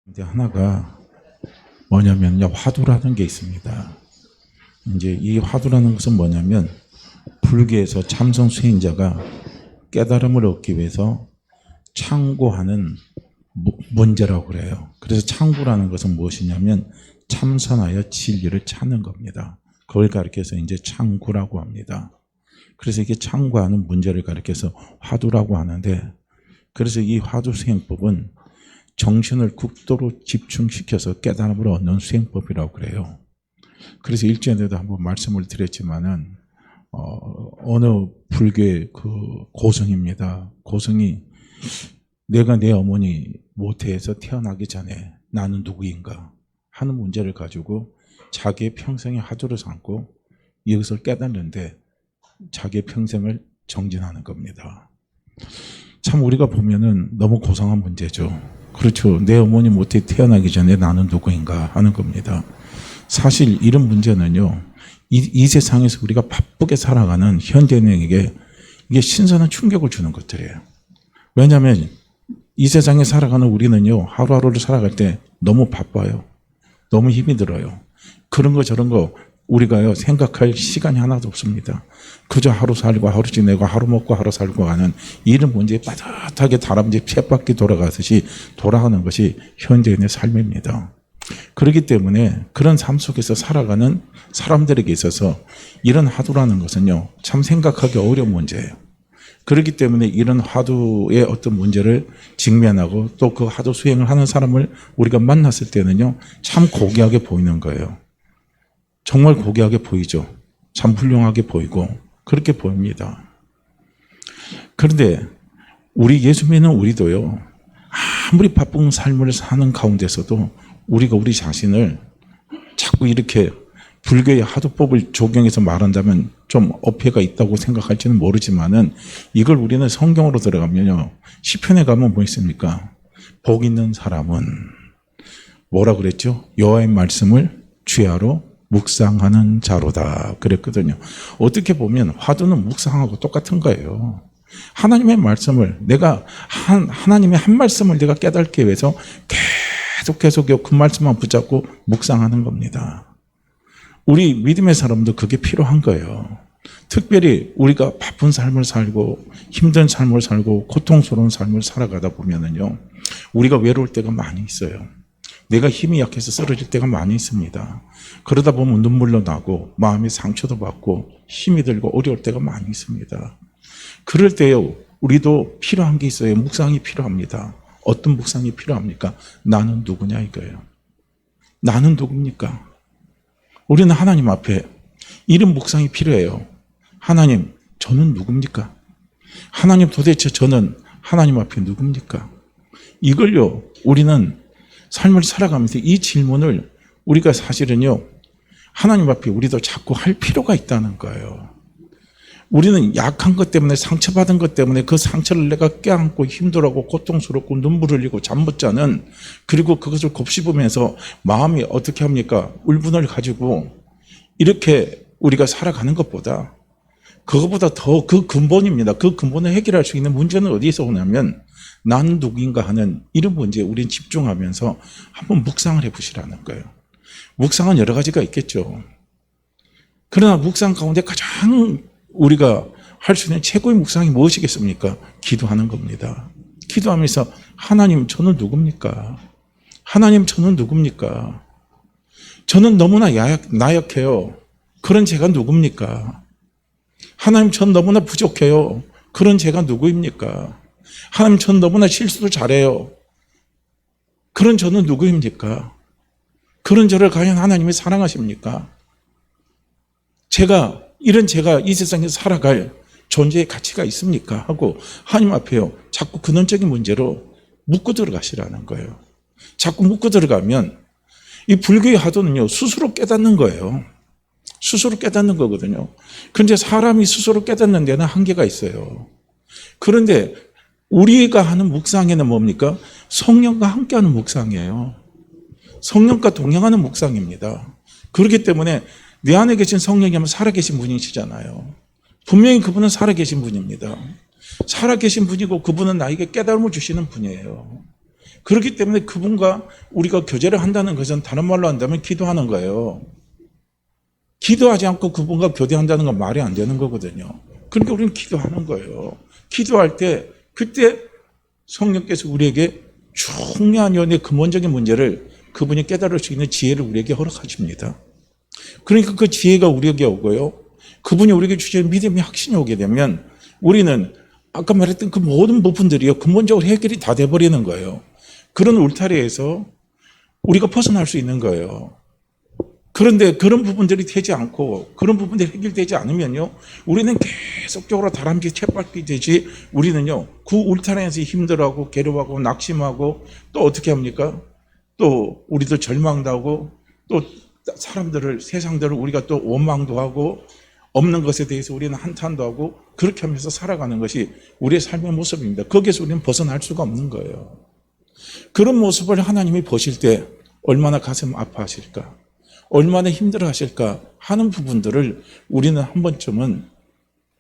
근데 하나가 뭐냐면 화두라는 게 있습니다. 이제 이 화두라는 것은 뭐냐면 불교에서 참선 수행자가 깨달음을 얻기 위해서 창구하는 문제라고 그래요. 그래서 창구라는 것은 무엇이냐면 참선하여 진리를 찾는 겁니다. 그걸 가리켜서 이제 창구라고 합니다. 그래서 이게 창구하는 문제를 가리켜서 화두라고 하는데, 그래서 이 화두 수행법은 정신을 극도로 집중시켜서 깨달음을 얻는 수행법이라고 그래요. 그래서 일전에도 한번 말씀을 드렸지만은 어느 불교의 그 고승입니다. 고승이 내가 내 어머니 모태에서 태어나기 전에 나는 누구인가 하는 문제를 가지고 자기의 평생의 화두를 삼고 이것을 깨닫는데 자기의 평생을 정진하는 겁니다. 참 우리가 보면은 너무 고상한 문제죠. 그렇죠. 내 어머니 모태에 태어나기 전에 나는 누구인가 하는 겁니다. 사실 이런 문제는요, 이 세상에서 우리가 바쁘게 살아가는 현대인에게 이게 신선한 충격을 주는 것들이에요. 왜냐하면 이 세상에 살아가는 우리는요, 하루하루를 살아갈 때 너무 바빠요. 너무 힘이 들어요. 그런 거 저런 거 우리가요 생각할 시간이 하나도 없습니다. 그저 하루 살고 하루 지내고 하루 먹고 하루 살고 하는 이런 문제에 빠듯하게 다람쥐 쳇바퀴 돌아가듯이 돌아가는 것이 현대인의 삶입니다. 그렇기 때문에 그런 삶 속에서 살아가는 사람들에게 있어서 이런 화두라는 것은요 참 생각하기 어려운 문제예요. 그렇기 때문에 이런 화두의 어떤 문제를 직면하고 또 그 화두 수행을 하는 사람을 우리가 만났을 때는요 참 고귀하게 보이는 거예요. 정말 고귀하게 보이죠. 참 훌륭하게 보이고 그렇게 보입니다. 그런데 우리 예수 믿는 우리도요, 아무리 바쁜 삶을 사는 가운데서도 우리가 우리 자신을 자꾸 이렇게 불교의 화두법을 적용해서 말한다면 좀 어폐가 있다고 생각할지는 모르지만은 이걸 우리는 성경으로 들어가면요, 시편에 가면 뭐 있습니까? 복 있는 사람은 뭐라 그랬죠? 여호와의 말씀을 주야로 묵상하는 자로다 그랬거든요. 어떻게 보면 화두는 묵상하고 똑같은 거예요. 하나님의 말씀을 하나님의 한 말씀을 내가 깨닫기 위해서 계속 그 말씀만 붙잡고 묵상하는 겁니다. 우리 믿음의 사람도 그게 필요한 거예요. 특별히 우리가 바쁜 삶을 살고 힘든 삶을 살고 고통스러운 삶을 살아가다 보면은요, 우리가 외로울 때가 많이 있어요. 내가 힘이 약해서 쓰러질 때가 많이 있습니다. 그러다 보면 눈물도 나고 마음이 상처도 받고 힘이 들고 어려울 때가 많이 있습니다. 그럴 때요, 우리도 필요한 게 있어요. 묵상이 필요합니다. 어떤 묵상이 필요합니까? 나는 누구냐 이거예요. 나는 누굽니까? 우리는 하나님 앞에 이런 묵상이 필요해요. 하나님, 저는 누굽니까? 하나님, 도대체 저는 하나님 앞에 누굽니까? 이걸요, 우리는 삶을 살아가면서 이 질문을 우리가 사실은요, 하나님 앞에 우리도 자꾸 할 필요가 있다는 거예요. 우리는 약한 것 때문에 상처받은 것 때문에 그 상처를 내가 껴안고 힘들어하고 고통스럽고 눈물 흘리고 잠 못 자는, 그리고 그것을 곱씹으면서 마음이 어떻게 합니까? 울분을 가지고 이렇게 우리가 살아가는 것보다 그것보다 더 그 근본입니다. 그 근본을 해결할 수 있는 문제는 어디에서 오냐면 난 누구인가 하는 이런 문제에 우리는 집중하면서 한번 묵상을 해보시라는 거예요. 묵상은 여러 가지가 있겠죠. 그러나 묵상 가운데 가장 우리가 할 수 있는 최고의 묵상이 무엇이겠습니까? 기도하는 겁니다. 기도하면서 하나님, 저는 누굽니까? 하나님, 저는 누굽니까? 저는 너무나 나약해요. 그런 제가 누굽니까? 하나님, 전 너무나 부족해요. 그런 제가 누구입니까? 하나님, 전 너무나 실수도 잘해요. 그런 저는 누구입니까? 그런 저를 과연 하나님이 사랑하십니까? 제가 이 세상에서 살아갈 존재의 가치가 있습니까? 하고 하나님 앞에요, 자꾸 근원적인 문제로 묻고 들어가시라는 거예요. 자꾸 묻고 들어가면 이 불교의 화두는요, 스스로 깨닫는 거예요. 스스로 깨닫는 거거든요. 그런데 사람이 스스로 깨닫는 데는 한계가 있어요. 그런데 우리가 하는 묵상에는 뭡니까? 성령과 함께하는 묵상이에요. 성령과 동행하는 묵상입니다. 그렇기 때문에 내 안에 계신 성령이면 살아계신 분이시잖아요. 분명히 그분은 살아계신 분입니다. 살아계신 분이고 그분은 나에게 깨달음을 주시는 분이에요. 그렇기 때문에 그분과 우리가 교제를 한다는 것은 다른 말로 한다면 기도하는 거예요. 기도하지 않고 그분과 교제한다는 건 말이 안 되는 거거든요. 그러니까 우리는 기도하는 거예요. 기도할 때 그때 성령께서 우리에게 중요한 연의 근본적인 문제를 그분이 깨달을 수 있는 지혜를 우리에게 허락하십니다. 그러니까 그 지혜가 우리에게 오고요. 그분이 우리에게 주시는 믿음의 확신이 오게 되면 우리는 아까 말했던 그 모든 부분들이요. 근본적으로 해결이 다 돼버리는 거예요. 그런 울타리에서 우리가 벗어날 수 있는 거예요. 그런데 그런 부분들이 되지 않고 그런 부분들이 해결되지 않으면요. 우리는 계속적으로 다람쥐 채밟기 되지 우리는요. 그 울타리에서 힘들어하고 괴로워하고 낙심하고 또 어떻게 합니까? 또 우리도 절망도 하고 또 사람들을 세상들을 우리가 또 원망도 하고 없는 것에 대해서 우리는 한탄도 하고 그렇게 하면서 살아가는 것이 우리의 삶의 모습입니다. 거기에서 우리는 벗어날 수가 없는 거예요. 그런 모습을 하나님이 보실 때 얼마나 가슴 아파하실까? 얼마나 힘들어 하실까 하는 부분들을 우리는 한 번쯤은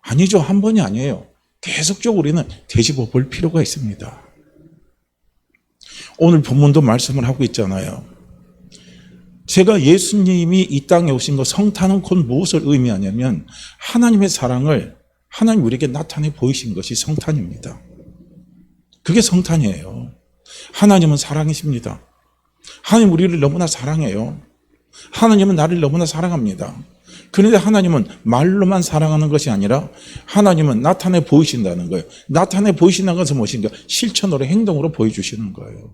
아니죠. 한 번이 아니에요. 계속적으로 우리는 되짚어 볼 필요가 있습니다. 오늘 본문도 말씀을 하고 있잖아요. 제가 예수님이 이 땅에 오신 것 성탄은 곧 무엇을 의미하냐면 하나님의 사랑을 하나님 우리에게 나타내 보이신 것이 성탄입니다. 그게 성탄이에요. 하나님은 사랑이십니다. 하나님 우리를 너무나 사랑해요. 하나님은 나를 너무나 사랑합니다. 그런데 하나님은 말로만 사랑하는 것이 아니라 하나님은 나타내 보이신다는 거예요. 나타내 보이신다는 것은 무엇인가? 실천으로 행동으로 보여주시는 거예요.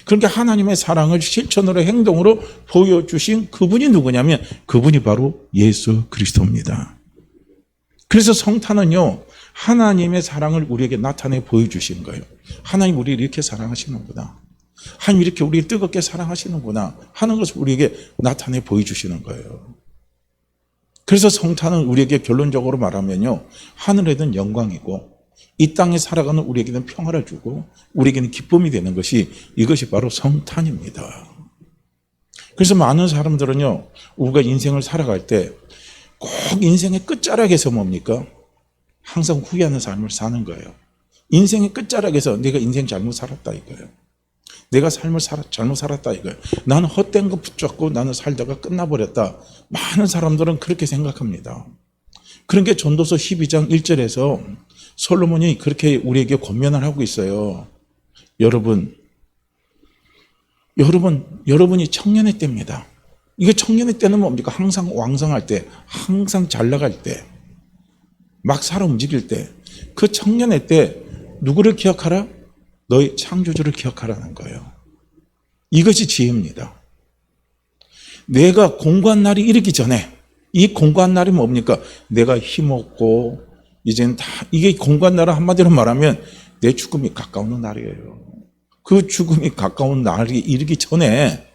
그러니까 하나님의 사랑을 실천으로 행동으로 보여주신 그분이 누구냐면 그분이 바로 예수 그리스도입니다. 그래서 성탄은요. 하나님의 사랑을 우리에게 나타내 보여주신 거예요. 하나님 우리를 이렇게 사랑하시는구나. 하나님 이렇게 우리를 뜨겁게 사랑하시는구나 하는 것을 우리에게 나타내 보여주시는 거예요. 그래서 성탄은 우리에게 결론적으로 말하면요. 하늘에는 영광이고 이 땅에 살아가는 우리에게는 평화를 주고 우리에게는 기쁨이 되는 것이 이것이 바로 성탄입니다. 그래서 많은 사람들은요. 우리가 인생을 살아갈 때 꼭 인생의 끝자락에서 뭡니까? 항상 후회하는 삶을 사는 거예요. 인생의 끝자락에서 내가 인생 잘못 살았다 이거예요. 내가 삶을 잘못 살았다 이거예요. 나는 헛된 거 붙잡고 나는 살다가 끝나버렸다. 많은 사람들은 그렇게 생각합니다. 그런 게 전도서 12장 1절에서 솔로몬이 그렇게 우리에게 권면을 하고 있어요. 여러분이 청년의 때입니다. 이게 청년의 때는 뭡니까? 항상 왕성할 때, 항상 잘 나갈 때, 막 살아 움직일 때, 그 청년의 때 누구를 기억하라? 너의 창조주를 기억하라는 거예요. 이것이 지혜입니다. 내가 공고한 날이 이르기 전에 이 공고한 날이 뭡니까? 내가 힘없고 이제는 다 이게 공고한 날을 한마디로 말하면 내 죽음이 가까운 날이에요. 그 죽음이 가까운 날이 이르기 전에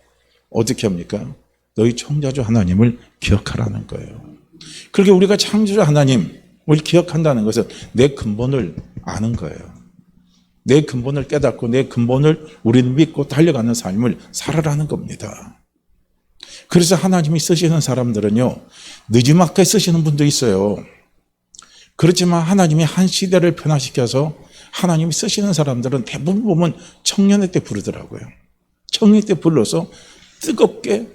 어떻게 합니까? 너희 창조주 하나님을 기억하라는 거예요. 그렇게 우리가 창조주 하나님을 기억한다는 것은 내 근본을 아는 거예요. 내 근본을 깨닫고 내 근본을 우리는 믿고 달려가는 삶을 살아라는 겁니다. 그래서 하나님이 쓰시는 사람들은요. 늦지막하게 쓰시는 분도 있어요. 그렇지만 하나님이 한 시대를 변화시켜서 하나님이 쓰시는 사람들은 대부분 보면 청년의 때 부르더라고요. 청년의 때 불러서 뜨겁게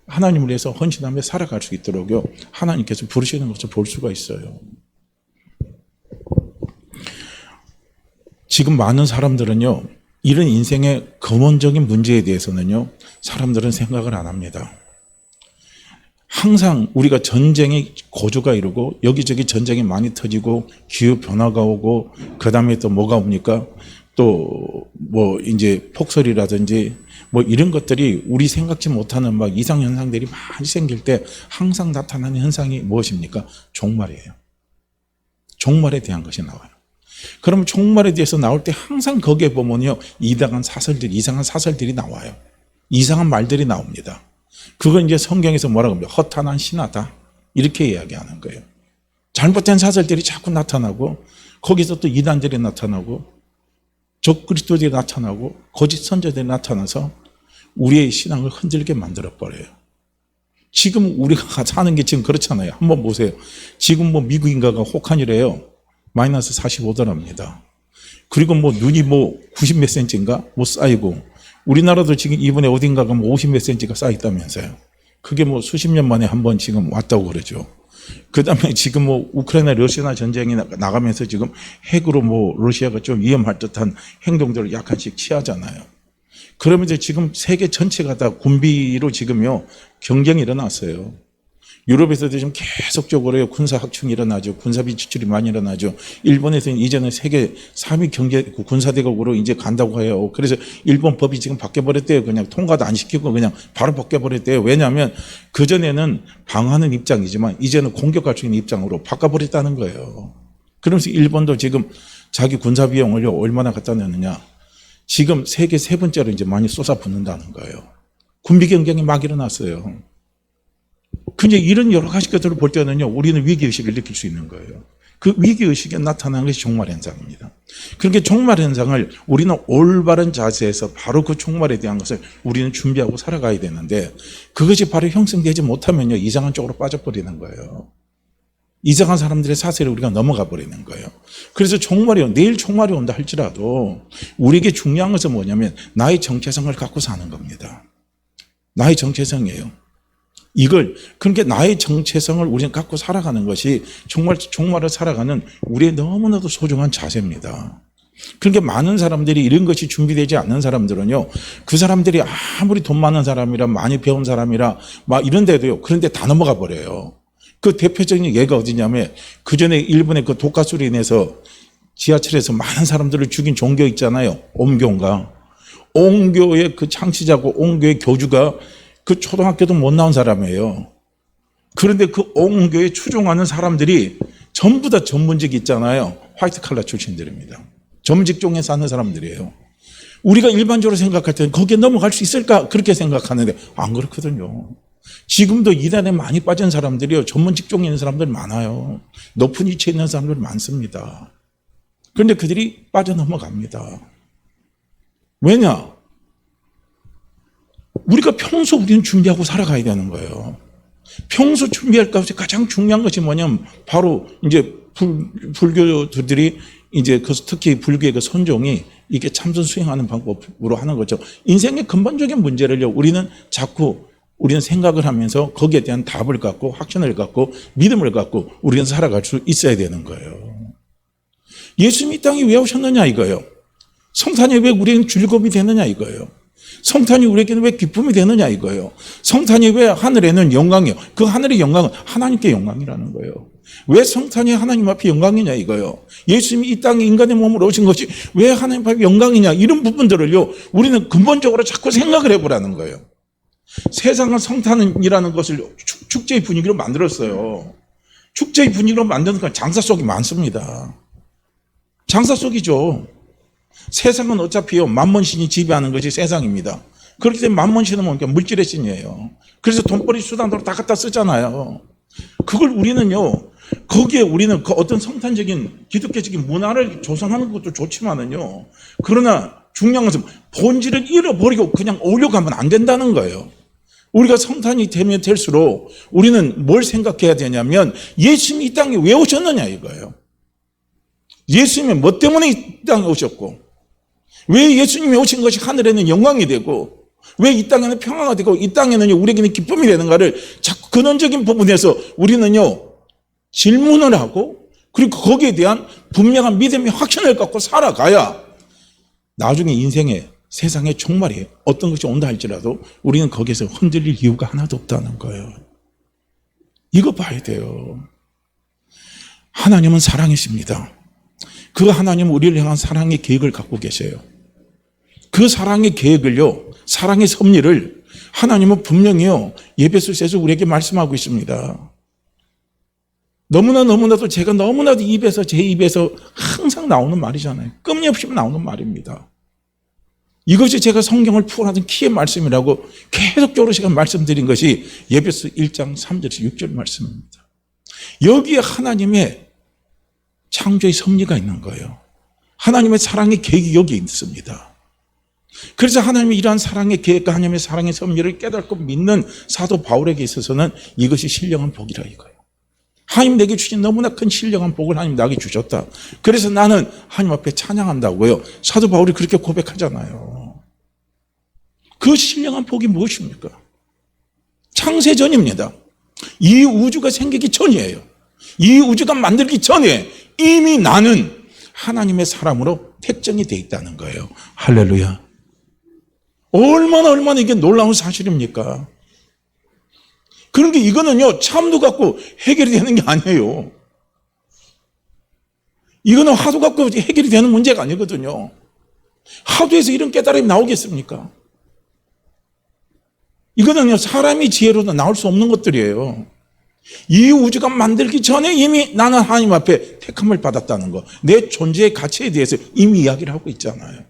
하나님을 위해서 헌신하며 살아갈 수 있도록요. 하나님께서 부르시는 것을 볼 수가 있어요. 지금 많은 사람들은요. 이런 인생의 근원적인 문제에 대해서는요. 사람들은 생각을 안 합니다. 항상 우리가 전쟁의 고조가 이루고 여기저기 전쟁이 많이 터지고 기후변화가 오고 그 다음에 또 뭐가 옵니까? 또 뭐 이제 폭설이라든지 뭐 이런 것들이 우리 생각지 못하는 막 이상현상들이 많이 생길 때 항상 나타나는 현상이 무엇입니까? 종말이에요. 종말에 대한 것이 나와요. 그러면 종말에 대해서 나올 때 항상 거기에 보면요. 이상한 사설들이 나와요. 이상한 말들이 나옵니다. 그건 이제 성경에서 뭐라고 합니까? 허탄한 신화다. 이렇게 이야기하는 거예요. 잘못된 사설들이 자꾸 나타나고 거기서 또 이단들이 나타나고 적그리스도들이 나타나고 거짓 선자들이 나타나서 우리의 신앙을 흔들게 만들어버려요. 지금 우리가 사는 게 지금 그렇잖아요. 한번 보세요. 지금 뭐 미국 인가가 혹한이래요. 마이너스 45도랍니다. 그리고 뭐 눈이 뭐 90 몇 센치인가 뭐 쌓이고, 우리나라도 지금 이번에 어딘가가 뭐 50 몇 센치가 쌓였다면서요. 그게 뭐 수십 년 만에 한 번 지금 왔다고 그러죠. 그 다음에 지금 뭐 우크라이나 러시아 전쟁이 나가면서 지금 핵으로 뭐 러시아가 좀 위험할 듯한 행동들을 약간씩 취하잖아요. 그러면서 지금 세계 전체가 다 군비로 지금요 경쟁이 일어났어요. 유럽에서도 지금 계속적으로 군사 확충이 일어나죠. 군사비 지출이 많이 일어나죠. 일본에서는 이제는 세계 3위 경제 군사대국으로 이제 간다고 해요. 그래서 일본 법이 지금 바뀌어버렸대요. 그냥 통과도 안 시키고 그냥 바로 바뀌어버렸대요. 왜냐하면 그전에는 방어하는 입장이지만 이제는 공격할 수 있는 입장으로 바꿔버렸다는 거예요. 그러면서 일본도 지금 자기 군사 비용을 얼마나 갖다 내느냐. 지금 세계 세 번째로 이제 많이 쏟아붓는다는 거예요. 군비 경쟁이 막 일어났어요. 근데 이런 여러 가지 것들을 볼 때는요, 우리는 위기의식을 느낄 수 있는 거예요. 그 위기의식에 나타나는 것이 종말현상입니다. 그렇게 종말현상을 우리는 올바른 자세에서 바로 그 종말에 대한 것을 우리는 준비하고 살아가야 되는데, 그것이 바로 형성되지 못하면요, 이상한 쪽으로 빠져버리는 거예요. 이상한 사람들의 사세를 우리가 넘어가 버리는 거예요. 그래서 내일 종말이 온다 할지라도 우리에게 중요한 것은 뭐냐면 나의 정체성을 갖고 사는 겁니다. 나의 정체성이에요. 그러니까 나의 정체성을 우리는 갖고 살아가는 것이 종말을 살아가는 우리의 너무나도 소중한 자세입니다. 그러니까 많은 사람들이 이런 것이 준비되지 않는 사람들은요, 그 사람들이 아무리 돈 많은 사람이라 많이 배운 사람이라 막 이런데도요, 그런데 다 넘어가 버려요. 그 대표적인 예가 어디냐면 그전에 일본의 그 독가스로 인해서 지하철에서 많은 사람들을 죽인 종교 있잖아요. 옴교인가. 옴교의 그 창시자고 옴교의 교주가 그 초등학교도 못 나온 사람이에요. 그런데 그 옹교에 추종하는 사람들이 전부 다 전문직 있잖아요. 화이트 칼라 출신들입니다. 전문직종에 사는 사람들이에요. 우리가 일반적으로 생각할 때는 거기에 넘어갈 수 있을까? 그렇게 생각하는데 안 그렇거든요. 지금도 이단에 많이 빠진 사람들이요, 전문직종에 있는 사람들 많아요. 높은 위치에 있는 사람들 많습니다. 그런데 그들이 빠져넘어갑니다. 왜냐? 우리가 평소 우리는 준비하고 살아가야 되는 거예요. 평소 준비할 것이 가장 중요한 것이 뭐냐면 바로 이제 불교들이 이제 특히 불교의 그 선종이 이게 참선 수행하는 방법으로 하는 거죠. 인생의 근본적인 문제를요, 우리는 생각을 하면서 거기에 대한 답을 갖고 확신을 갖고 믿음을 갖고 우리는 살아갈 수 있어야 되는 거예요. 예수님이 이 땅에 왜 오셨느냐 이거예요. 성탄이 왜 우리는 즐거움이 되느냐 이거예요. 성탄이 우리에게는 왜 기쁨이 되느냐 이거예요. 성탄이 왜 하늘에는 영광이요. 그 하늘의 영광은 하나님께 영광이라는 거예요. 왜 성탄이 하나님 앞에 영광이냐 이거예요. 예수님이 이 땅에 인간의 몸으로 오신 것이 왜 하나님 앞에 영광이냐, 이런 부분들을요, 우리는 근본적으로 자꾸 생각을 해보라는 거예요. 세상은 성탄이라는 것을 축제의 분위기로 만들었어요. 축제의 분위기로 만드는 건 장사 속이 많습니다. 장사 속이죠. 세상은 어차피요, 만몬신이 지배하는 것이 세상입니다. 그렇기 때문에 만몬신은 뭡니까? 물질의 신이에요. 그래서 돈벌이 수단으로 다 갖다 쓰잖아요. 그걸 우리는요, 거기에 우리는 그 어떤 성탄적인 기독교적인 문화를 조성하는 것도 좋지만은요, 그러나 중요한 것은 본질을 잃어버리고 그냥 오려고 하면 안 된다는 거예요. 우리가 성탄이 되면 될수록 우리는 뭘 생각해야 되냐면 예수님이 이 땅에 왜 오셨느냐 이거예요. 예수님이 뭐 때문에 이 땅에 오셨고, 왜 예수님이 오신 것이 하늘에는 영광이 되고, 왜 이 땅에는 평화가 되고, 이 땅에는 우리에게는 기쁨이 되는가를 자꾸 근원적인 부분에서 우리는요, 질문을 하고, 그리고 거기에 대한 분명한 믿음의 확신을 갖고 살아가야 나중에 인생에 세상의 종말이 어떤 것이 온다 할지라도 우리는 거기에서 흔들릴 이유가 하나도 없다는 거예요. 이거 봐야 돼요. 하나님은 사랑이십니다. 그 하나님은 우리를 향한 사랑의 계획을 갖고 계세요. 그 사랑의 계획을요, 사랑의 섭리를 하나님은 분명히요, 에베소서에서 우리에게 말씀하고 있습니다. 너무나도 제가 너무나도 제 입에서 항상 나오는 말이잖아요. 끊임없이 나오는 말입니다. 이것이 제가 성경을 풀어하던 키의 말씀이라고 계속적으로 제가 말씀드린 것이 에베소 1장 3절에서 6절 말씀입니다. 여기에 하나님의 창조의 섭리가 있는 거예요. 하나님의 사랑의 계획이 여기에 있습니다. 그래서 하나님의 이러한 사랑의 계획과 하나님의 사랑의 섭리를 깨닫고 믿는 사도 바울에게 있어서는 이것이 신령한 복이라 이거예요. 하나님 내게 주신 너무나 큰 신령한 복을 하나님 나에게 주셨다. 그래서 나는 하나님 앞에 찬양한다고요. 사도 바울이 그렇게 고백하잖아요. 그 신령한 복이 무엇입니까? 창세전입니다. 이 우주가 생기기 전이에요. 이 우주가 만들기 전에 이미 나는 하나님의 사람으로 택정이 되어 있다는 거예요. 할렐루야. 얼마나 이게 놀라운 사실입니까? 그런데 이거는요, 참도 갖고 해결이 되는 게 아니에요. 이거는 화두 갖고 해결이 되는 문제가 아니거든요. 화두에서 이런 깨달음이 나오겠습니까? 이거는요, 사람의 지혜로는 나올 수 없는 것들이에요. 이 우주가 만들기 전에 이미 나는 하나님 앞에 택함을 받았다는 거, 내 존재의 가치에 대해서 이미 이야기를 하고 있잖아요.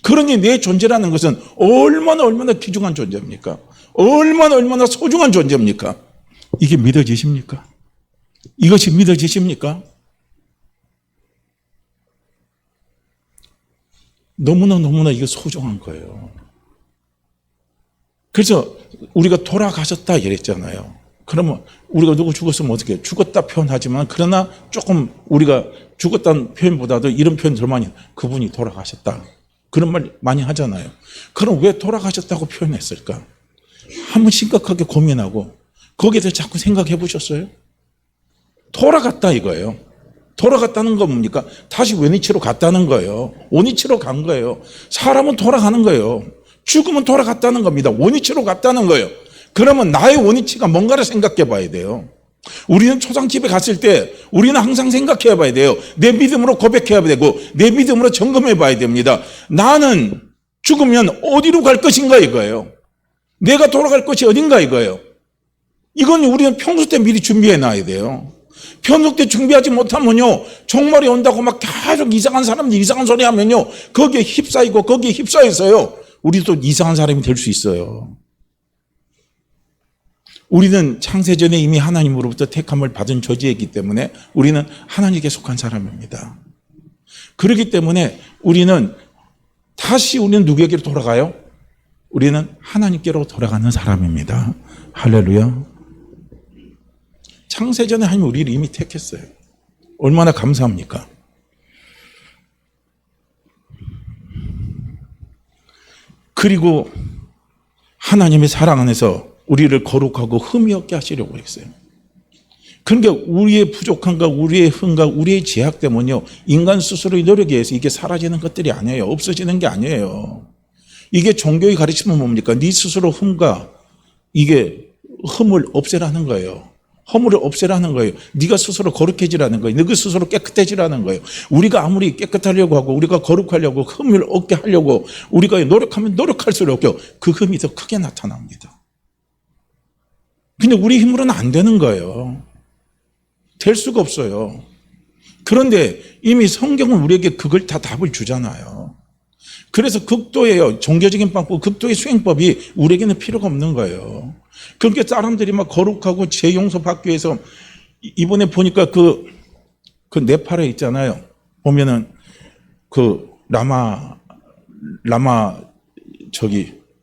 그러니 내 존재라는 것은 얼마나 귀중한 존재입니까? 얼마나 소중한 존재입니까? 이게 믿어지십니까? 이것이 믿어지십니까? 너무나 이게 소중한 거예요. 그래서 우리가 돌아가셨다 이랬잖아요. 그러면 우리가 누구 죽었으면 어떻게 해요? 죽었다 표현하지만 그러나 조금 우리가 죽었다는 표현보다도 이런 표현 더 많이, 그분이 돌아가셨다, 그런 말 많이 하잖아요. 그럼 왜 돌아가셨다고 표현했을까? 한번 심각하게 고민하고 거기에 대해서 자꾸 생각해 보셨어요? 돌아갔다 이거예요. 돌아갔다는 건 뭡니까? 다시 원위치로 갔다는 거예요. 원위치로 간 거예요. 사람은 돌아가는 거예요. 죽으면 돌아갔다는 겁니다. 원위치로 갔다는 거예요. 그러면 나의 원위치가 뭔가를 생각해 봐야 돼요. 우리는 초상집에 갔을 때 우리는 항상 생각해 봐야 돼요. 내 믿음으로 고백해야 되고 내 믿음으로 점검해 봐야 됩니다. 나는 죽으면 어디로 갈 것인가 이거예요. 내가 돌아갈 것이 어딘가 이거예요. 이건 우리는 평소 때 미리 준비해 놔야 돼요. 평소 때 준비하지 못하면요, 종말이 온다고 막 계속 이상한 사람들 이상한 소리 하면요, 거기에 휩싸이고 거기에 휩싸여서요, 우리도 이상한 사람이 될 수 있어요. 우리는 창세전에 이미 하나님으로부터 택함을 받은 존재이기 때문에 우리는 하나님께 속한 사람입니다. 그렇기 때문에 우리는 누구에게로 돌아가요? 우리는 하나님께로 돌아가는 사람입니다. 할렐루야. 창세전에 하나님 우리를 이미 택했어요. 얼마나 감사합니까? 그리고 하나님의 사랑 안에서 우리를 거룩하고 흠이 없게 하시려고 했어요. 그러니까 우리의 부족함과 우리의 흠과 우리의 제약 때문에요, 인간 스스로의 노력에 의해서 이게 사라지는 것들이 아니에요. 없어지는 게 아니에요. 이게 종교의 가르침은 뭡니까? 네 스스로 흠과 이게 흠을 없애라는 거예요. 허물을 없애라는 거예요. 네가 스스로 거룩해지라는 거예요. 네가 스스로 깨끗해지라는 거예요. 우리가 아무리 깨끗하려고 하고 우리가 거룩하려고 흠을 없게 하려고 우리가 노력하면 노력할수록 그 흠이 더 크게 나타납니다. 근데 우리 힘으로는 안 되는 거예요. 될 수가 없어요. 그런데 이미 성경은 우리에게 그걸 다 답을 주잖아요. 그래서 극도예요. 종교적인 방법, 극도의 수행법이 우리에게는 필요가 없는 거예요. 그렇게 사람들이 막 거룩하고 죄 용서 받기 위해서, 이번에 보니까 그 네팔에 있잖아요. 보면은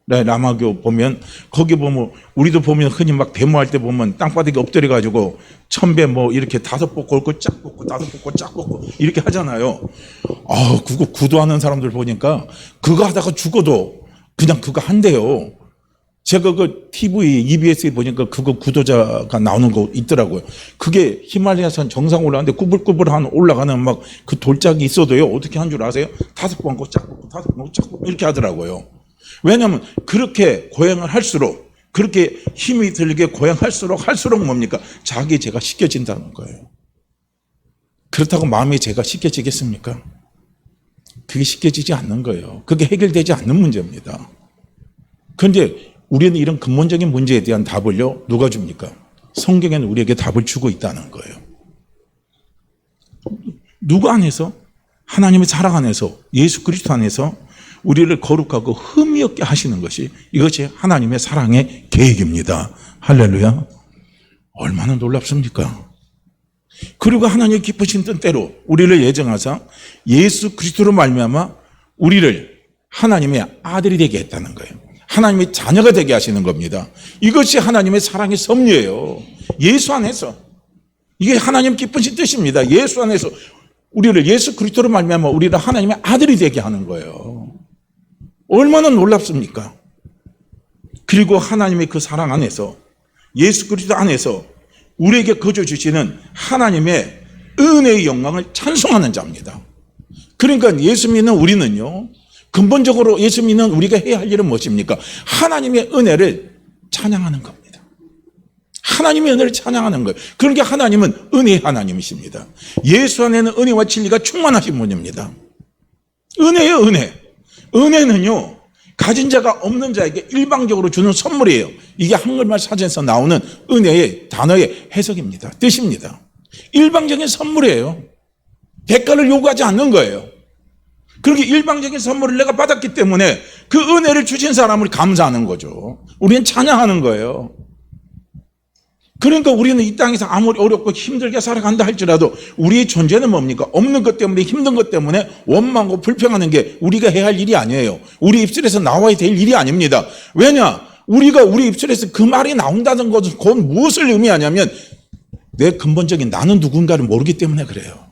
라마교 보면, 거기 보면 우리도 보면 흔히 막 데모할 때 보면 땅바닥에 엎드려 가지고 천배 뭐 이렇게 다섯 뽑고 옳고 짝 뽑고 다섯 뽑고 짝 뽑고 이렇게 하잖아요. 그거 구도하는 사람들 보니까 그거 하다가 죽어도 그냥 그거 한대요. 제가 그 TV, EBS에 보니까 그거 구도자가 나오는 거 있더라고요. 그게 히말라야산 정상 올라가는데 꾸불꾸불한 올라가는 막 그 돌짝이 있어도요, 어떻게 한 줄 아세요? 다섯 번 고 짝 뽑고 다섯 번 고 짝 뽑고 이렇게 하더라고요. 왜냐하면 그렇게 고행을 할수록, 그렇게 힘이 들게 고행할수록 뭡니까? 자기 죄가 씻겨진다는 거예요. 그렇다고 마음의 죄가 씻겨지겠습니까? 그게 씻겨지지 않는 거예요. 그게 해결되지 않는 문제입니다. 그런데 우리는 이런 근본적인 문제에 대한 답을요, 누가 줍니까? 성경에는 우리에게 답을 주고 있다는 거예요. 누구 안에서? 하나님의 사랑 안에서, 예수 그리스도 안에서 우리를 거룩하고 흠이 없게 하시는 것이, 이것이 하나님의 사랑의 계획입니다. 할렐루야. 얼마나 놀랍습니까? 그리고 하나님의 기쁘신 뜻대로 우리를 예정하사 예수 그리스도로 말미암아 우리를 하나님의 아들이 되게 했다는 거예요. 하나님의 자녀가 되게 하시는 겁니다. 이것이 하나님의 사랑의 섭리예요. 예수 안에서 이게 하나님 기쁘신 뜻입니다. 예수 안에서 우리를 예수 그리스도로 말미암아 우리를 하나님의 아들이 되게 하는 거예요. 얼마나 놀랍습니까? 그리고 하나님의 그 사랑 안에서 예수 그리스도 안에서 우리에게 거저 주시는 하나님의 은혜의 영광을 찬송하는 자입니다. 그러니까 예수 믿는 우리는요, 근본적으로 예수 믿는 우리가 해야 할 일은 무엇입니까? 하나님의 은혜를 찬양하는 겁니다. 하나님의 은혜를 찬양하는 거예요. 그러니까 하나님은 은혜의 하나님이십니다. 예수 안에는 은혜와 진리가 충만하신 분입니다. 은혜요, 은혜. 은혜는요, 가진 자가 없는 자에게 일방적으로 주는 선물이에요. 이게 한글말 사전에서 나오는 은혜의 단어의 해석입니다. 뜻입니다. 일방적인 선물이에요. 대가를 요구하지 않는 거예요. 그렇게 일방적인 선물을 내가 받았기 때문에 그 은혜를 주신 사람을 감사하는 거죠. 우리는 찬양하는 거예요. 그러니까 우리는 이 땅에서 아무리 어렵고 힘들게 살아간다 할지라도 우리의 존재는 뭡니까? 없는 것 때문에, 힘든 것 때문에 원망하고 불평하는 게 우리가 해야 할 일이 아니에요. 우리 입술에서 나와야 될 일이 아닙니다. 왜냐? 우리가 우리 입술에서 그 말이 나온다는 것은 곧 무엇을 의미하냐면 내 근본적인 나는 누군가를 모르기 때문에 그래요.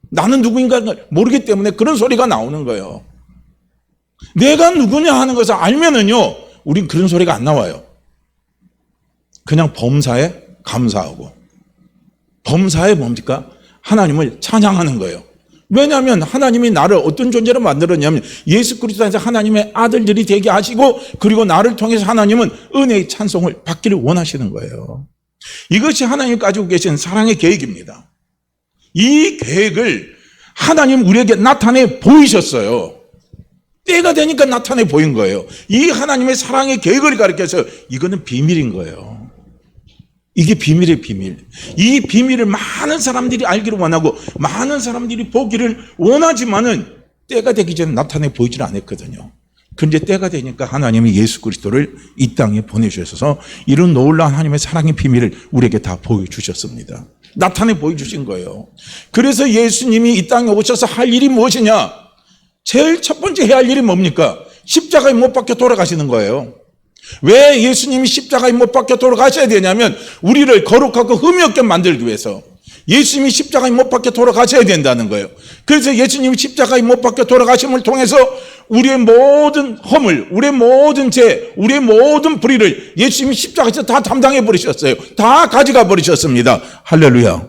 나는 누구인가를 모르기 때문에 그런 소리가 나오는 거예요. 내가 누구냐 하는 것을 알면은요, 우린 그런 소리가 안 나와요. 그냥 범사에 감사하고, 범사에 뭡니까? 하나님을 찬양하는 거예요. 왜냐하면 하나님이 나를 어떤 존재로 만들었냐면 예수 그리스도 안에서 하나님의 아들들이 되게 하시고, 그리고 나를 통해서 하나님은 은혜의 찬송을 받기를 원하시는 거예요. 이것이 하나님 가지고 계신 사랑의 계획입니다. 이 계획을 하나님 우리에게 나타내 보이셨어요. 때가 되니까 나타내 보인 거예요. 이 하나님의 사랑의 계획을 가리켜서 이거는 비밀인 거예요. 이게 비밀의 비밀. 이 비밀을 많은 사람들이 알기를 원하고 많은 사람들이 보기를 원하지만은 때가 되기 전에 나타내 보이질 않았거든요. 그런데 때가 되니까 하나님이 예수 그리스도를 이 땅에 보내주셔서 이런 놀라운 하나님의 사랑의 비밀을 우리에게 다 보여주셨습니다. 나타내 보여주신 거예요. 그래서 예수님이 이 땅에 오셔서 할 일이 무엇이냐? 제일 첫 번째 해야 할 일이 뭡니까? 십자가에 못 박혀 돌아가시는 거예요. 왜 예수님이 십자가에 못 박혀 돌아가셔야 되냐면 우리를 거룩하고 흠이 없게 만들기 위해서 예수님이 십자가에 못 박혀 돌아가셔야 된다는 거예요. 그래서 예수님이 십자가에 못 박혀 돌아가심을 통해서 우리의 모든 허물, 우리의 모든 죄, 우리의 모든 불의를 예수님이 십자가에서 다 담당해 버리셨어요. 다 가져가 버리셨습니다. 할렐루야.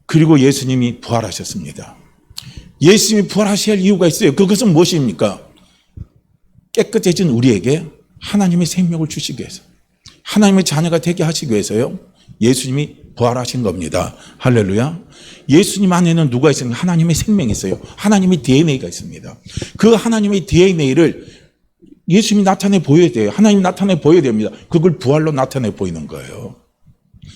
그리고 예수님이 부활하셨습니다. 예수님이 부활하셔야 할 이유가 있어요. 그것은 무엇입니까? 깨끗해진 우리에게 하나님의 생명을 주시기 위해서, 하나님의 자녀가 되게 하시기 위해서요, 예수님이 부활하신 겁니다. 할렐루야. 예수님 안에는 누가 있습니까? 하나님의 생명이 있어요. 하나님의 DNA가 있습니다. 그 하나님의 DNA를 예수님이 나타내 보여야 돼요. 하나님이 나타내 보여야 됩니다. 그걸 부활로 나타내 보이는 거예요.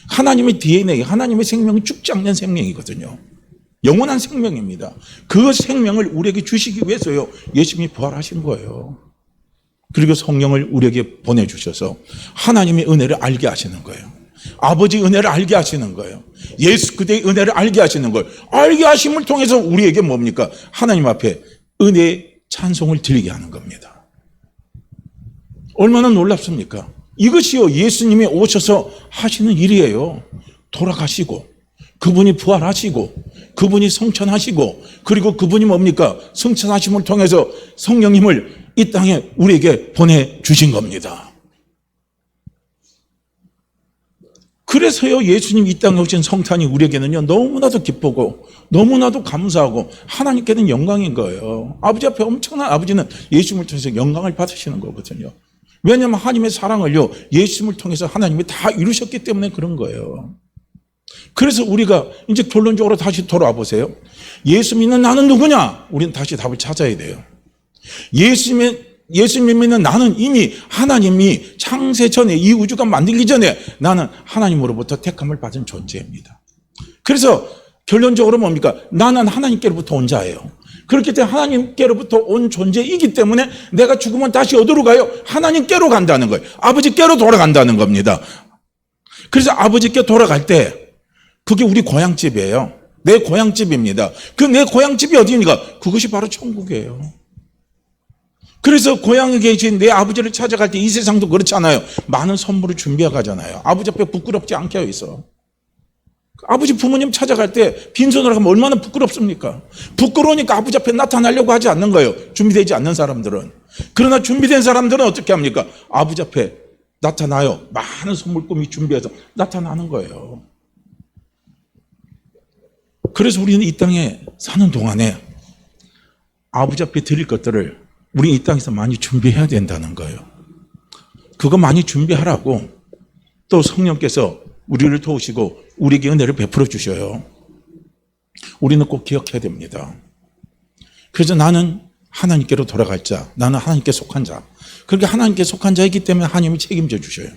하나님의 DNA, 하나님의 생명은 죽지 않는 생명이거든요. 영원한 생명입니다. 그 생명을 우리에게 주시기 위해서요, 예수님이 부활하신 거예요. 그리고 성령을 우리에게 보내주셔서 하나님의 은혜를 알게 하시는 거예요. 아버지 은혜를 알게 하시는 거예요. 예수 그리스도의 은혜를 알게 하시는 거예요. 알게 하심을 통해서 우리에게 뭡니까? 하나님 앞에 은혜의 찬송을 드리게 하는 겁니다. 얼마나 놀랍습니까? 이것이요, 예수님이 오셔서 하시는 일이에요. 돌아가시고, 그분이 부활하시고, 그분이 성천하시고, 그리고 그분이 뭡니까? 성천하심을 통해서 성령님을 이 땅에 우리에게 보내주신 겁니다. 그래서요, 예수님 이 땅에 오신 성탄이 우리에게는요, 너무나도 기쁘고 너무나도 감사하고 하나님께는 영광인 거예요. 아버지 앞에 엄청난, 아버지는 예수님을 통해서 영광을 받으시는 거거든요. 왜냐하면 하나님의 사랑을요, 예수님을 통해서 하나님이 다 이루셨기 때문에 그런 거예요. 그래서 우리가 이제 결론적으로 다시 돌아와 보세요. 예수 믿는 나는 누구냐? 우리는 다시 답을 찾아야 돼요. 예수 믿는 나는 이미 하나님이 창세 전에, 이 우주가 만들기 전에 나는 하나님으로부터 택함을 받은 존재입니다. 그래서 결론적으로 뭡니까? 나는 하나님께로부터 온 자예요. 그렇기 때문에 하나님께로부터 온 존재이기 때문에 내가 죽으면 다시 어디로 가요? 하나님께로 간다는 거예요. 아버지께로 돌아간다는 겁니다. 그래서 아버지께 돌아갈 때 그게 우리 고향집이에요. 내 고향집입니다. 그 내 고향집이 어디입니까? 그것이 바로 천국이에요. 그래서 고향에 계신 내 아버지를 찾아갈 때 이 세상도 그렇잖아요. 많은 선물을 준비하고 가잖아요. 아버지 앞에 부끄럽지 않게 하고 있어. 아버지 부모님 찾아갈 때 빈손으로 가면 얼마나 부끄럽습니까? 부끄러우니까 아버지 앞에 나타나려고 하지 않는 거예요. 준비되지 않는 사람들은. 그러나 준비된 사람들은 어떻게 합니까? 아버지 앞에 나타나요. 많은 선물 꾸미 준비해서 나타나는 거예요. 그래서 우리는 이 땅에 사는 동안에 아버지 앞에 드릴 것들을 우리 이 땅에서 많이 준비해야 된다는 거예요. 그거 많이 준비하라고 또 성령께서 우리를 도우시고 우리에게 은혜를 베풀어 주셔요. 우리는 꼭 기억해야 됩니다. 그래서 나는 하나님께로 돌아갈 자, 나는 하나님께 속한 자. 그렇게 하나님께 속한 자이기 때문에 하나님이 책임져 주셔요.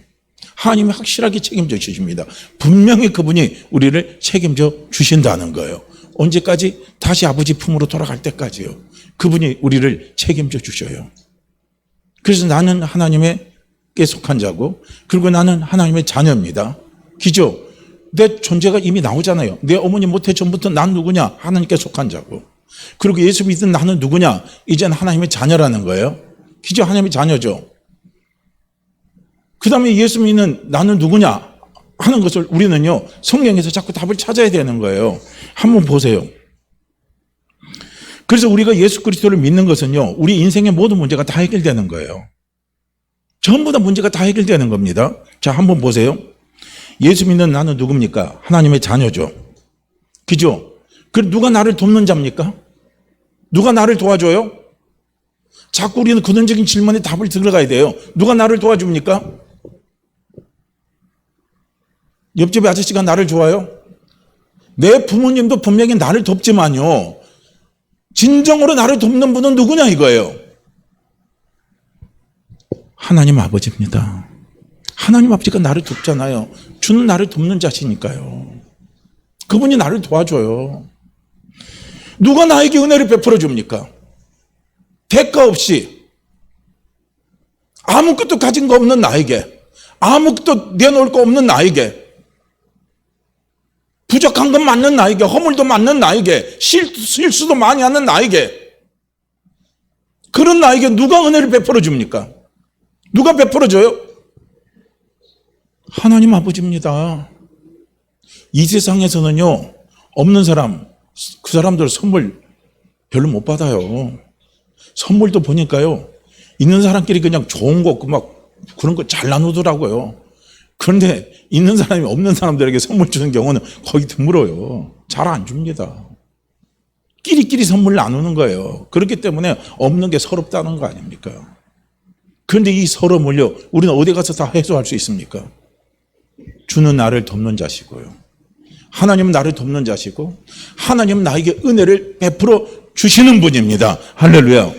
하나님이 확실하게 책임져 주십니다. 분명히 그분이 우리를 책임져 주신다는 거예요. 언제까지? 다시 아버지 품으로 돌아갈 때까지요. 그분이 우리를 책임져 주셔요. 그래서 나는 하나님께 속한 자고, 그리고 나는 하나님의 자녀입니다. 기죠? 내 존재가 이미 나오잖아요. 내 어머니 모태 전부터 난 누구냐? 하나님께 속한 자고. 그리고 예수 믿은 나는 누구냐? 이제는 하나님의 자녀라는 거예요. 기죠? 하나님의 자녀죠. 그 다음에 예수 믿는 나는 누구냐 하는 것을 우리는요, 성경에서 자꾸 답을 찾아야 되는 거예요. 한번 보세요. 그래서 우리가 예수 그리스도를 믿는 것은요, 우리 인생의 모든 문제가 다 해결되는 거예요. 전부 다 문제가 다 해결되는 겁니다. 자, 한번 보세요. 예수 믿는 나는 누굽니까? 하나님의 자녀죠. 그죠? 그럼 누가 나를 돕는 자입니까? 누가 나를 도와줘요? 자꾸 우리는 근원적인 질문에 답을 들어가야 돼요. 누가 나를 도와줍니까? 옆집 아저씨가 나를 좋아요? 내 부모님도 분명히 나를 돕지만요, 진정으로 나를 돕는 분은 누구냐 이거예요. 하나님 아버지입니다. 하나님 아버지가 나를 돕잖아요. 주는 나를 돕는 자시니까요. 그분이 나를 도와줘요. 누가 나에게 은혜를 베풀어 줍니까? 대가 없이 아무것도 가진 거 없는 나에게, 아무것도 내놓을 거 없는 나에게, 부족한 건 맞는 나에게, 허물도 맞는 나에게, 실수도 많이 하는 나에게, 그런 나에게 누가 은혜를 베풀어 줍니까? 누가 베풀어 줘요? 하나님 아버지입니다. 이 세상에서는요, 없는 사람, 그 사람들 선물 별로 못 받아요. 선물도 보니까요, 있는 사람끼리 그냥 좋은 거 막 그런 거 잘 나누더라고요. 그런데 있는 사람이 없는 사람들에게 선물 주는 경우는 거의 드물어요. 잘 안 줍니다. 끼리끼리 선물 나누는 거예요. 그렇기 때문에 없는 게 서럽다는 거 아닙니까? 그런데 이 서러움을요, 우리는 어디 가서 다 해소할 수 있습니까? 주는 나를 돕는 자시고요, 하나님은 나를 돕는 자시고, 하나님은 나에게 은혜를 베풀어 주시는 분입니다. 할렐루야.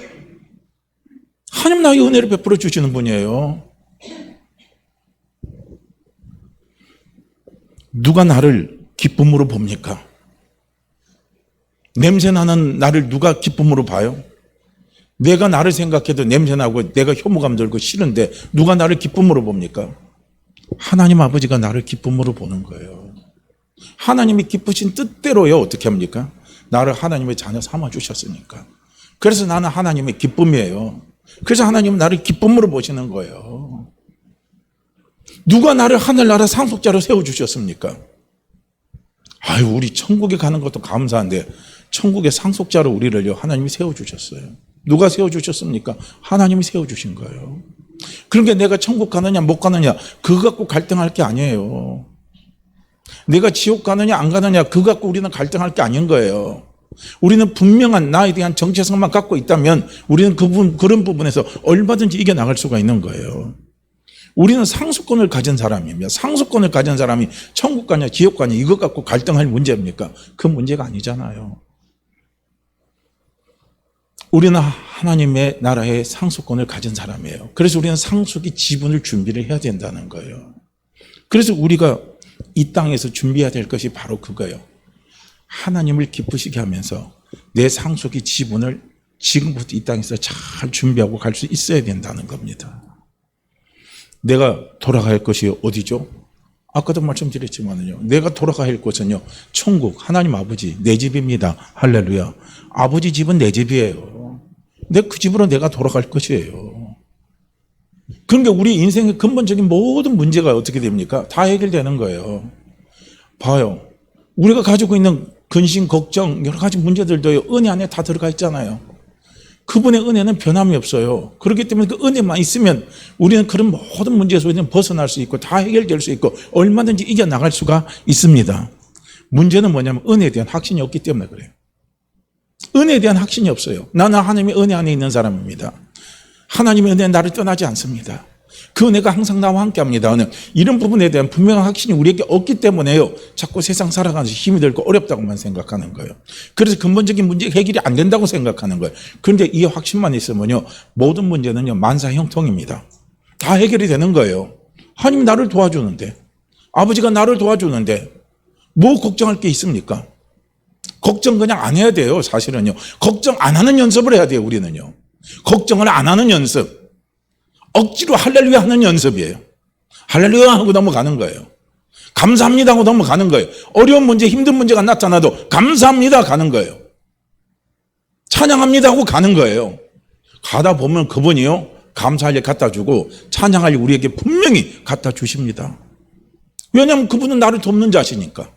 하나님 나에게 은혜를 베풀어 주시는 분이에요. 누가 나를 기쁨으로 봅니까? 냄새나는 나를 누가 기쁨으로 봐요? 내가 나를 생각해도 냄새나고 내가 혐오감 들고 싫은데 누가 나를 기쁨으로 봅니까? 하나님 아버지가 나를 기쁨으로 보는 거예요. 하나님이 기쁘신 뜻대로요, 어떻게 합니까? 나를 하나님의 자녀 삼아 주셨으니까. 그래서 나는 하나님의 기쁨이에요. 그래서 하나님은 나를 기쁨으로 보시는 거예요. 누가 나를 하늘나라 상속자로 세워주셨습니까? 아유, 우리 천국에 가는 것도 감사한데 천국의 상속자로 우리를요, 하나님이 세워주셨어요. 누가 세워주셨습니까? 하나님이 세워주신 거예요. 그러니까 내가 천국 가느냐 못 가느냐 그거 갖고 갈등할 게 아니에요. 내가 지옥 가느냐 안 가느냐 그거 갖고 우리는 갈등할 게 아닌 거예요. 우리는 분명한 나에 대한 정체성만 갖고 있다면 우리는 그런 부분에서 얼마든지 이겨나갈 수가 있는 거예요. 우리는 상속권을 가진 사람이며, 상속권을 가진 사람이 천국 가냐 지옥 가냐 이것 갖고 갈등할 문제입니까? 그 문제가 아니잖아요. 우리는 하나님의 나라의 상속권을 가진 사람이에요. 그래서 우리는 상속의 지분을 준비를 해야 된다는 거예요. 그래서 우리가 이 땅에서 준비해야 될 것이 바로 그거예요. 하나님을 기쁘시게 하면서 내 상속의 지분을 지금부터 이 땅에서 잘 준비하고 갈 수 있어야 된다는 겁니다. 내가 돌아갈 것이 어디죠? 아까도 말씀드렸지만요, 내가 돌아가야 할 곳은요, 천국, 하나님 아버지, 내 집입니다. 할렐루야. 아버지 집은 내 집이에요. 그 집으로 내가 돌아갈 것이에요. 그러니까 우리 인생의 근본적인 모든 문제가 어떻게 됩니까? 다 해결되는 거예요. 봐요. 우리가 가지고 있는 근심, 걱정, 여러 가지 문제들도 은혜 안에 다 들어가 있잖아요. 그분의 은혜는 변함이 없어요. 그렇기 때문에 그 은혜만 있으면 우리는 그런 모든 문제에서 벗어날 수 있고 다 해결될 수 있고 얼마든지 이겨나갈 수가 있습니다. 문제는 뭐냐면 은혜에 대한 확신이 없기 때문에 그래요. 은혜에 대한 확신이 없어요. 나는 하나님의 은혜 안에 있는 사람입니다. 하나님의 은혜는 나를 떠나지 않습니다. 그 은혜가 항상 나와 함께합니다. 이런 부분에 대한 분명한 확신이 우리에게 없기 때문에요. 자꾸 세상 살아가면서 힘이 들고 어렵다고만 생각하는 거예요. 그래서 근본적인 문제 해결이 안 된다고 생각하는 거예요. 그런데 이 확신만 있으면요, 모든 문제는요 만사형통입니다. 다 해결이 되는 거예요. 하나님이 나를 도와주는데, 아버지가 나를 도와주는데 뭐 걱정할 게 있습니까? 걱정 그냥 안 해야 돼요. 사실은요. 걱정 안 하는 연습을 해야 돼요. 우리는요. 걱정을 안 하는 연습. 억지로 할렐루야 하는 연습이에요. 할렐루야 하고 넘어가는 거예요. 감사합니다 하고 넘어가는 거예요. 어려운 문제, 힘든 문제가 나타나도 감사합니다 가는 거예요. 찬양합니다 하고 가는 거예요. 가다 보면 그분이요, 감사할 일 갖다 주고 찬양할 일 우리에게 분명히 갖다 주십니다. 왜냐하면 그분은 나를 돕는 자시니까.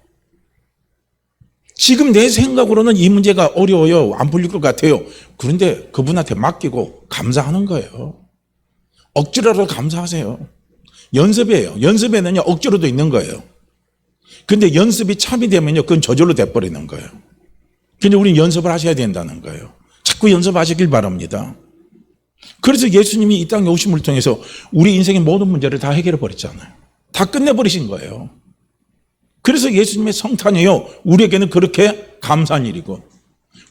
지금 내 생각으로는 이 문제가 어려워요. 안 풀릴 것 같아요. 그런데 그분한테 맡기고 감사하는 거예요. 억지로라도 감사하세요. 연습이에요. 연습에는요, 억지로도 있는 거예요. 근데 연습이 참이 되면요, 그건 저절로 돼버리는 거예요. 근데 우리는 연습을 하셔야 된다는 거예요. 자꾸 연습하시길 바랍니다. 그래서 예수님이 이 땅에 오심을 통해서 우리 인생의 모든 문제를 다 해결해 버렸잖아요. 다 끝내버리신 거예요. 그래서 예수님의 성탄이요, 우리에게는 그렇게 감사한 일이고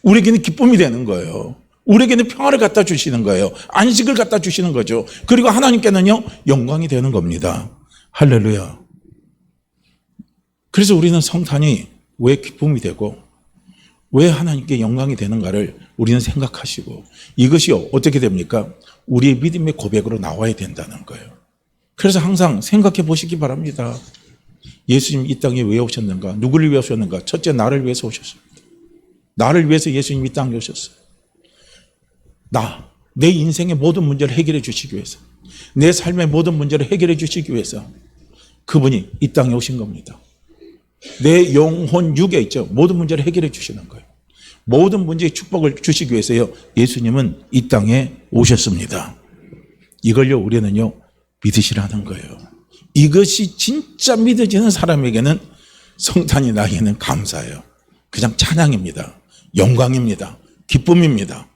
우리에게는 기쁨이 되는 거예요. 우리에게는 평화를 갖다 주시는 거예요. 안식을 갖다 주시는 거죠. 그리고 하나님께는요, 영광이 되는 겁니다. 할렐루야. 그래서 우리는 성탄이 왜 기쁨이 되고 왜 하나님께 영광이 되는가를 우리는 생각하시고, 이것이요 어떻게 됩니까? 우리의 믿음의 고백으로 나와야 된다는 거예요. 그래서 항상 생각해 보시기 바랍니다. 예수님 이 땅에 왜 오셨는가? 누구를 위해 오셨는가? 첫째, 나를 위해서 오셨습니다. 나를 위해서 예수님 이 땅에 오셨어요. 내 인생의 모든 문제를 해결해 주시기 위해서, 내 삶의 모든 문제를 해결해 주시기 위해서 그분이 이 땅에 오신 겁니다. 내 영혼 육에 있죠, 모든 문제를 해결해 주시는 거예요. 모든 문제의 축복을 주시기 위해서요, 예수님은 이 땅에 오셨습니다. 이걸요 우리는요 믿으시라는 거예요. 이것이 진짜 믿어지는 사람에게는 성탄이 나에게는 감사예요. 그냥 찬양입니다. 영광입니다. 기쁨입니다.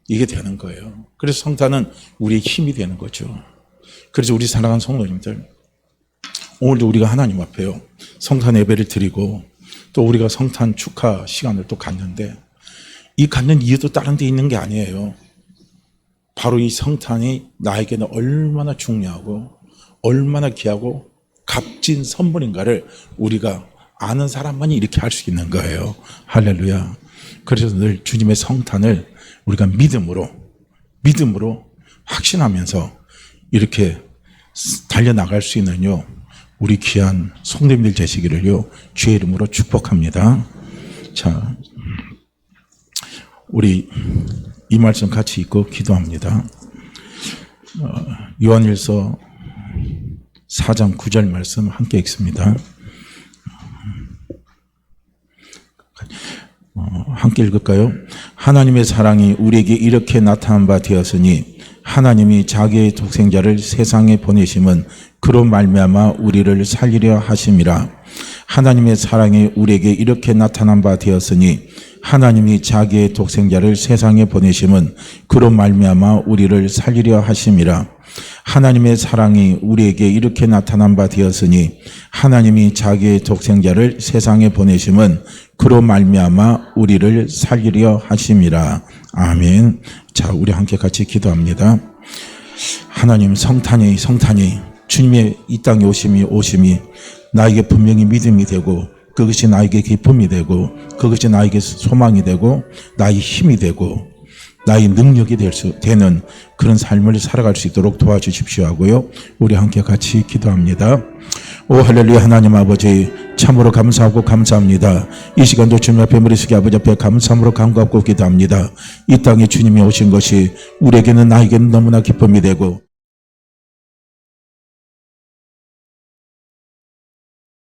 이게 되는 거예요. 그래서 성탄은 우리의 힘이 되는 거죠. 그래서 우리 사랑하는 성도님들, 오늘도 우리가 하나님 앞에요, 성탄 예배를 드리고 또 우리가 성탄 축하 시간을 또 갖는데, 이 갖는 이유도 다른 데 있는 게 아니에요. 바로 이 성탄이 나에게는 얼마나 중요하고 얼마나 귀하고 값진 선물인가를 우리가 아는 사람만이 이렇게 할 수 있는 거예요. 할렐루야. 그래서 늘 주님의 성탄을 우리가 믿음으로 확신하면서 이렇게 달려나갈 수 있는요, 우리 귀한 성도님들 되시기를요 주의 이름으로 축복합니다. 자, 우리 이 말씀 같이 읽고 기도합니다. 요한일서 4장 9절 말씀 함께 읽습니다. 함께 읽을까요? 하나님의 사랑이 우리에게 이렇게 나타난 바 되었으니 하나님이 자기의 독생자를 세상에 보내심은 그로 말미암아 우리를 살리려 하심이라. 하나님의 사랑이 우리에게 이렇게 나타난 바 되었으니 하나님이 자기의 독생자를 세상에 보내심은 그로 말미암아 우리를 살리려 하심이라. 하나님의 사랑이 우리에게 이렇게 나타난 바 되었으니 하나님이 자기의 독생자를 세상에 보내심은 그로 말미암아 우리를 살리려 하심이라. 아멘. 자, 우리 함께 같이 기도합니다. 하나님, 성탄이 주님의 이 땅에 오심이 나에게 분명히 믿음이 되고, 그것이 나에게 기쁨이 되고, 그것이 나에게 소망이 되고, 나의 힘이 되고, 나의 능력이 되는 그런 삶을 살아갈 수 있도록 도와주십시오 하고요, 우리 함께 같이 기도합니다. 오 할렐루야. 하나님 아버지 참으로 감사하고 감사합니다. 이 시간도 주님 앞에 머리 숙여 아버지 앞에 감사함으로 간구하고 기도합니다. 이 땅에 주님이 오신 것이 우리에게는 나에게는 너무나 기쁨이 되고